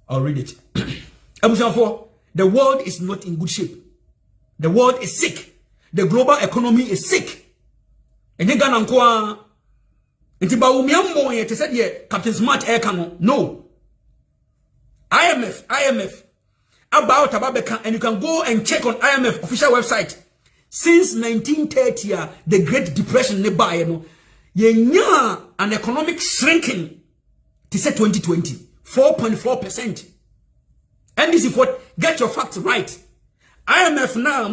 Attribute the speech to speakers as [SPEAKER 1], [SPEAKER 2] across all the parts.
[SPEAKER 1] I'll read it. The world is not in good shape. The world is sick. The global economy is sick. And you Ghana nkwa ntiba umiambo ye te said ye Captain Smart air cano. No. IMF about Ababeka, and you can go and check on IMF official website. Since 1930, the Great Depression nearby, an economic shrinking to say 2020, 4.4%. And this is what get your facts right. IMF now,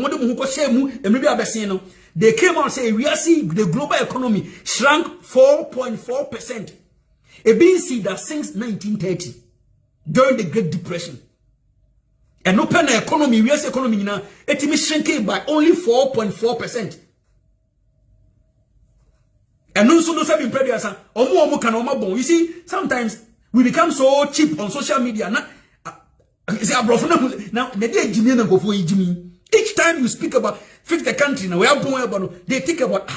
[SPEAKER 1] they came out and say we are seeing the global economy shrank 4.4%. It been seen that since 1930, during the Great Depression. And open economy, US economy now, it is shrinking by only 4.4%. And also those have been previous. You see, sometimes we become so cheap on social media. Now, each time you speak about fix the country, now they think about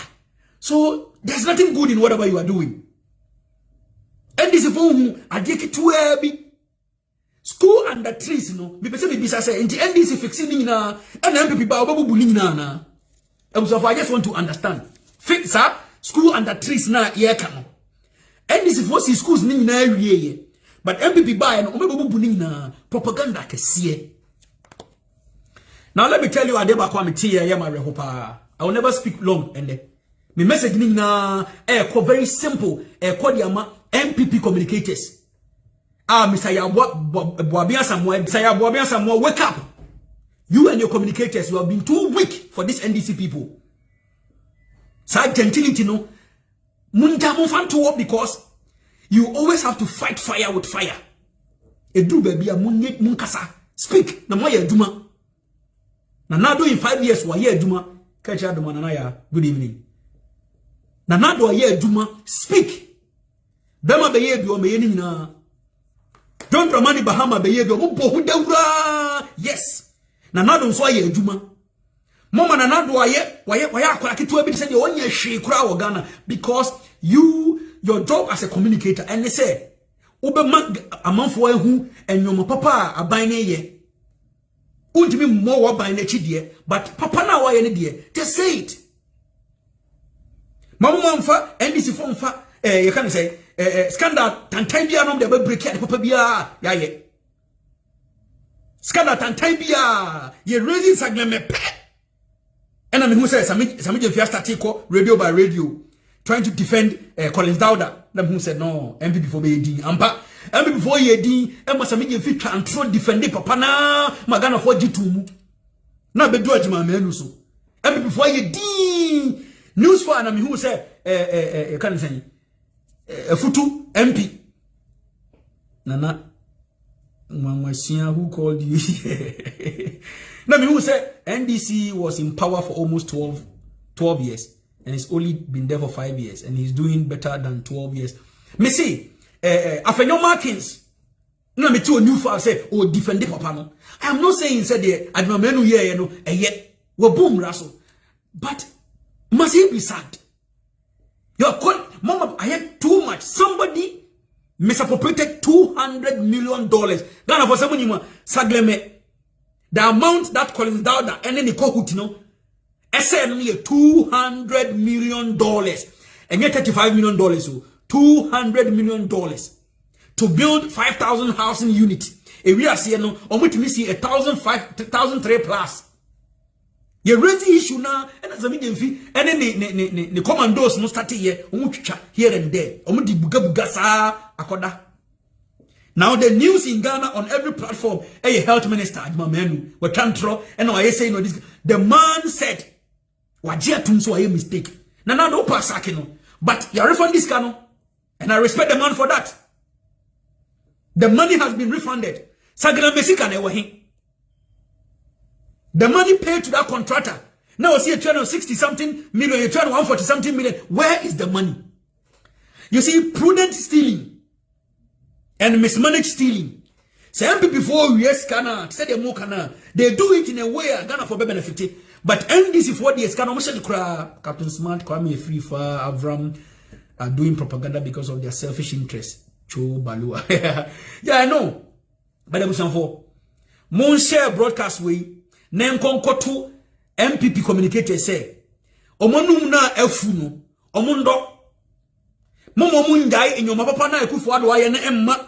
[SPEAKER 1] so there's nothing good in whatever you are doing. And this is for whom I take it to school under trees, me say NDC fixing na and MPP ba obabu bullying na. So I just want to understand. Fix school under trees na ye kan. NDC for schools ni na awie. But MPP ba no obabu bullying na propaganda kesiye. Now let me tell you Adeba Kwamiti ya marehopa. I will never speak long and me message ni na very simple diama MPP communicators. Mr. Yabuabia Samuel, wake up. You and your communicators, you have been too weak for this NDC people. Side gentility, no. Because you always have to fight fire with fire. Edu baby, munkasa. Speak. Na moya duma. Na nado in 5 years, wa ye duma. Kacha duma na ya. Good evening. Na nado wa ye duma. Speak. Bema be ye duwa me ye na. Don't Ramani Bahama behavior. Yes. Nanado so ye juma. Mama nanado why kitu ebi say you onye she kura wo Ghana because your job as a communicator and they say ube amanfo ehu enyomo papa aban ne ye. Untimi mo wo ban na chi de but papa na wo ye ne de just say it. Mama mfa NDC fo mfa you can say scandal tantan bia no de be break the papa bia ya ye scandal tantan bia ye raising sagleme pe and I mean who says some just start radio by radio trying to defend Collins Dowda. Them who said no MPP for be din ampa MPP for ye din e ma some je fit control defend papa na magana for gitu mu na be do adjuma menu so MPP for ye din news for and I mean who say can say Futu MP Nana Mamasia who called you now me who said NDC was in power for almost 12 years and he's only been there for 5 years and he's doing better than 12 years. Me see Afenyo Markins no me too new for say oh defend the papa no. I am not saying said there I don't know here no yet we boom raso but must he be sad? You're calling, Mama, I had too much. Somebody misappropriated $200 million. Ghana for someone you sagleme. The amount that Collins Dowda and then the Kohutino, SN $200 million. And yet $35 million. So $200 million to build 5,000 housing units. If we are seeing no, on which we see 1,003 plus. You raise the issue now, and as a medium fee, and then the commandos no start here and there. Now the news in Ghana on every platform, a health minister, we can't throw, and I say no this. The man said, "Wajia tunso a mistake." Now no pass sakino, but you refund this cano, and I respect the man for that. The money has been refunded. Sagina Mesika never him. The money paid to that contractor. Now see a 260 something million, a 140 something million. Where is the money? You see, prudent stealing and mismanaged stealing. Some people before yes, Ghana, said they they do it in a way Ghana for benefit. But NDC for the Ghana, Captain Smart, Kwame Free for Avram are doing propaganda because of their selfish interests. Cho Balua. Yeah, I know. But abusanfo mon share broadcast we na nkonkoto MPP communicator say omonum na afu no omondo momo munjai enyoma papa na ekufo ado aye na emma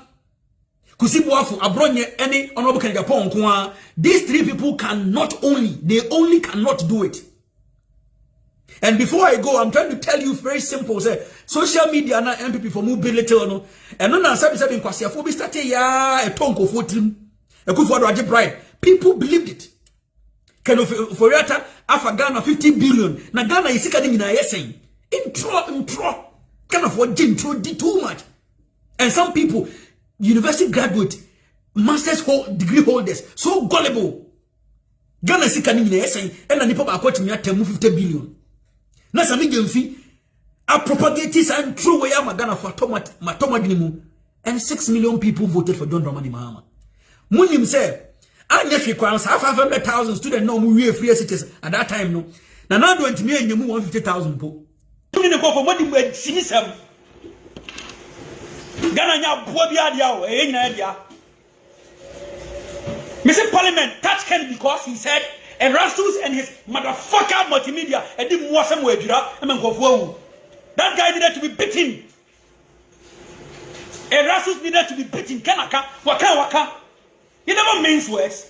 [SPEAKER 1] kusibuafu abronye any honorable Kenya Japan nko. These three people they only cannot do it. And before I go, I'm trying to tell you very simple, say social media na MPP for move little no. And no na sabi nkwasiafo bi start ya etonko fotim. Ekufo ado age pride. People believed it. Can of for yata afa Ghana 50 billion. Na Ghana isika ni na yesen. Intro. Kind of what intro did too much. And some people, university graduate, master's degree holders, so gullible. Ghana isika ni na yesen. And nipa ba kwati mi atemu 50 billion. Na sami gemfi a propagated and true way Ghana for matoma and 6 million people voted for John Dramani Mahama. Munim say anya hwe kwan 500,000 students no mu we free citizens at that time no. Na now do ntimi anyemu 150,000 po. Tumi ne ko for modi sinisem. Ghana nya bo bia dia o e nyina dia. Mr. Parliament touched Ken because he said Erastus and his motherfucker multimedia and didn't want some way. That guy needed to be beaten. Erastus needed to be beaten. Kanaka, waka. He never means words.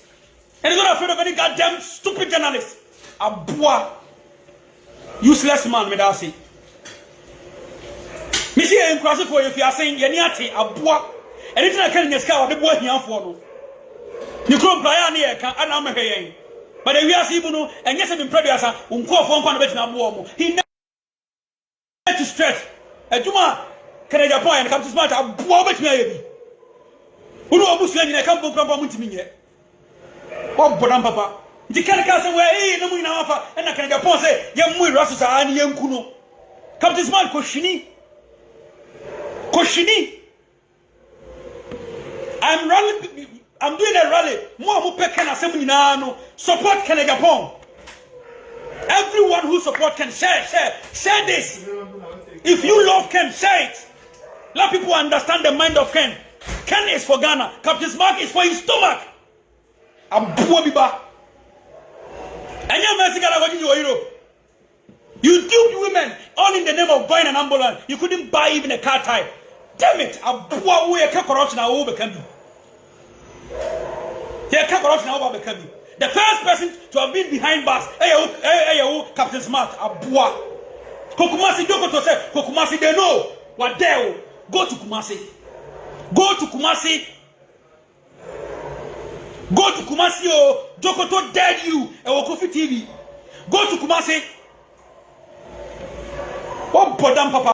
[SPEAKER 1] And he's not afraid of any goddamn stupid journalist. A boy. Useless man, may I say. Missy, I'm crossing for you if you are saying Yaniati, a boy. Anything I can in the sky, the boy here for you can't play here, and I'm here. But we are seeing no, and yes, I'm in previous. He never to stress. And Juma, can I Japan and come to smart? I'm bobbing me. Who know who's saying I come from me yet? What Bodam Papa? The can't castle where no in offer, and I can Japan say, Young Mui Rasa and Young Kuno. Come to smart Koshini. I'm doing a rally. More Ken assembly now. Support Ken Japan. Everyone who support Ken, share this. If you love Ken, say it. Let people understand the mind of Ken. Ken is for Ghana. Captain Mark is for his stomach. I'm poor biba. And you're messing around in Europe. You duped women all in the name of buying an ambulance. You couldn't buy even a car type. Damn it! I'm poor way a corruption. I will become you. The first person to have been behind bars, Captain Smart, Abua. Kokumasi Joko to say, Kokumasi, they know what they go to Kumasi. Go to Kumasi, oh, Joko to dead you, Kofi TV. Go to Kumasi. What Bodam Papa?